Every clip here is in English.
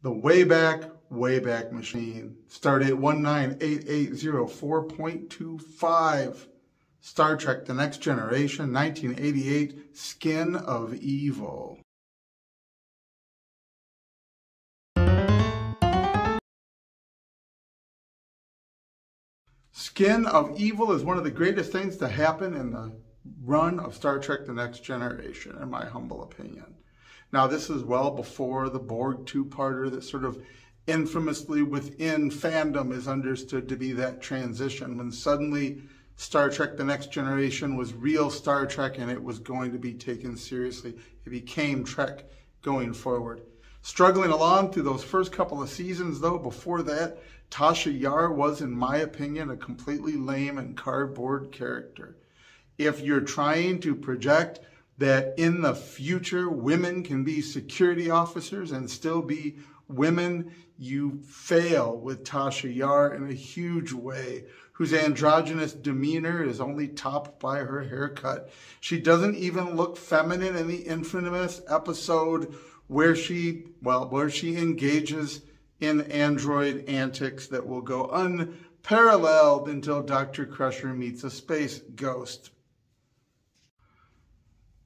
The way back machine. Stardate 19880 Star Trek The Next Generation, 1988, Skin of Evil. Skin of Evil is one of the greatest things to happen in the run of Star Trek The Next Generation, in my humble opinion. Now, this is well before the Borg two-parter that sort of infamously within fandom is understood to be that transition when suddenly Star Trek The Next Generation was real Star Trek and it was going to be taken seriously. It became Trek going forward. Struggling along through those first couple of seasons, though, before that, Tasha Yar was, in my opinion, a completely lame and cardboard character. If you're trying to project that in the future women can be security officers and still be women, you fail with Tasha Yar in a huge way, whose androgynous demeanor is only topped by her haircut. She doesn't even look feminine in the infamous episode where she engages in android antics that will go unparalleled until Dr. Crusher meets a space ghost.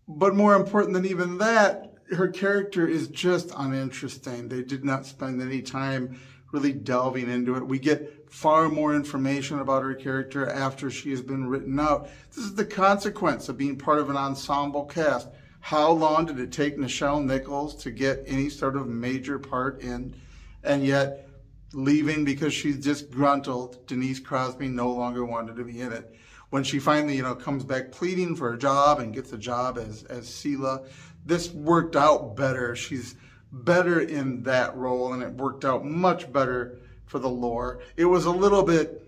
But more important than even that, her character is just uninteresting. They did not spend any time really delving into it. We get far more information about her character after she has been written out. This is the consequence of being part of an ensemble cast. How long did it take Nichelle Nichols to get any sort of major part in, and yet leaving because she's disgruntled? Denise Crosby no longer wanted to be in it. When she finally, comes back pleading for a job and gets a job as Sela, this worked out better. She's better in that role, and it worked out much better for the lore. It was a little bit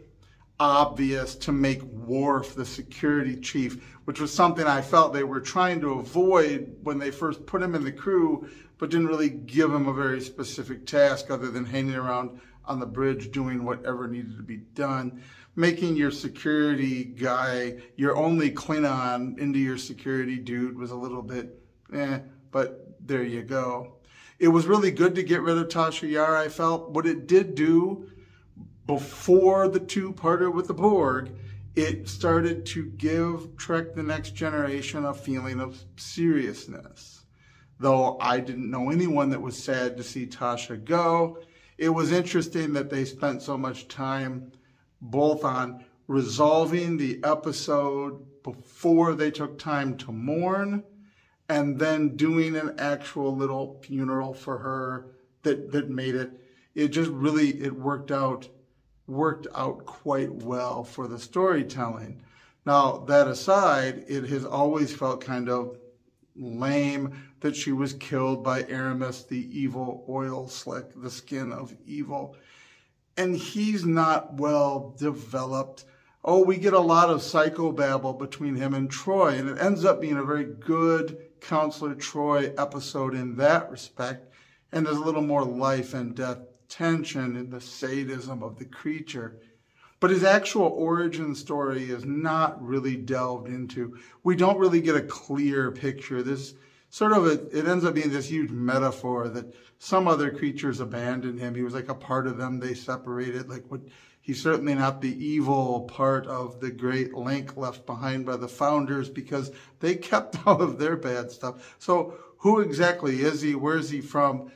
obvious to make Worf the security chief, which was something I felt they were trying to avoid when they first put him in the crew, but didn't really give him a very specific task other than hanging around on the bridge doing whatever needed to be done. Making your security guy your only Klingon into your security dude was a little bit but there you go. It was really good to get rid of Tasha Yar, I felt. What it did do before the two-parter with the Borg, it started to give Trek The Next Generation a feeling of seriousness. Though I didn't know anyone that was sad to see Tasha go, it was interesting that they spent so much time both on resolving the episode before they took time to mourn, and then doing an actual little funeral for her that made it just really, it worked out quite well for the storytelling. Now, that aside, it has always felt kind of lame that she was killed by Aramis, the evil oil slick, the skin of evil. And he's not well developed. Oh, we get a lot of psychobabble between him and Troy, and it ends up being a very good Counselor Troy episode in that respect, and there's a little more life and death tension in the sadism of the creature. But his actual origin story is not really delved into. We don't really get a clear picture. This sort of, it ends up being this huge metaphor that some other creatures abandoned him. He was like a part of them. They separated. He's certainly not the evil part of the great link left behind by the founders because they kept all of their bad stuff. So who exactly is he? Where is he from?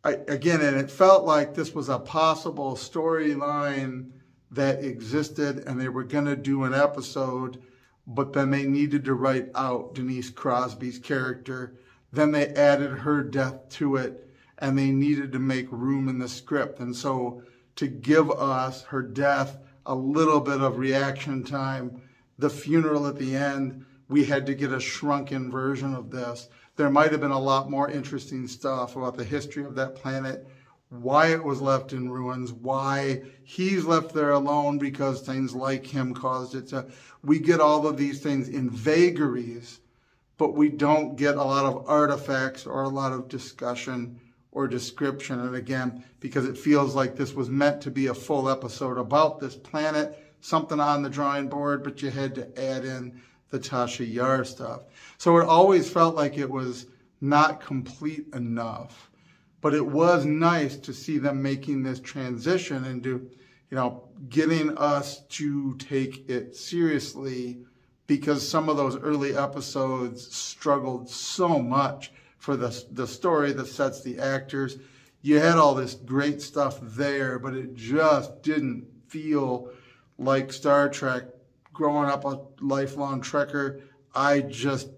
Again, and it felt like this was a possible storyline that existed and they were going to do an episode, but then they needed to write out Denise Crosby's character. Then they added her death to it and they needed to make room in the script. And so to give us her death a little bit of reaction time, the funeral at the end, we had to get a shrunken version of this. There might have been a lot more interesting stuff about the history of that planet, why it was left in ruins, why he's left there alone because things like him caused it to. We get all of these things in vagaries, but we don't get a lot of artifacts or a lot of discussion or description. And again, because it feels like this was meant to be a full episode about this planet, something on the drawing board, but you had to add in the Tasha Yar stuff. So it always felt like it was not complete enough. But it was nice to see them making this transition into, getting us to take it seriously, because some of those early episodes struggled so much for the story, the sets, the actors. You had all this great stuff there, but it just didn't feel like Star Trek. Growing up a lifelong Trekker, I just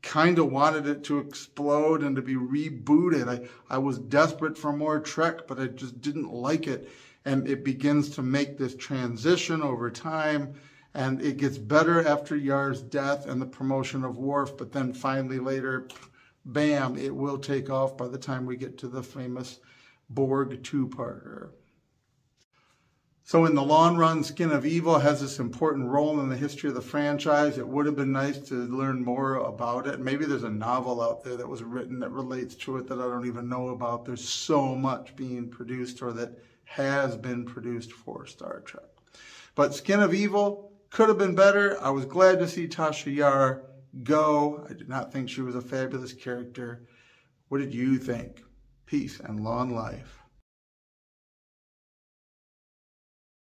kind of wanted it to explode and to be rebooted. I was desperate for more Trek, but I just didn't like it. And it begins to make this transition over time, and it gets better after Yar's death and the promotion of Worf, but then finally later, bam, it will take off by the time we get to the famous Borg two-parter. So in the long run, Skin of Evil has this important role in the history of the franchise. It would have been nice to learn more about it. Maybe there's a novel out there that was written that relates to it that I don't even know about. There's so much being produced, or that has been produced for Star Trek. But Skin of Evil could have been better. I was glad to see Tasha Yar go. I did not think she was a fabulous character. What did you think? Peace and long life.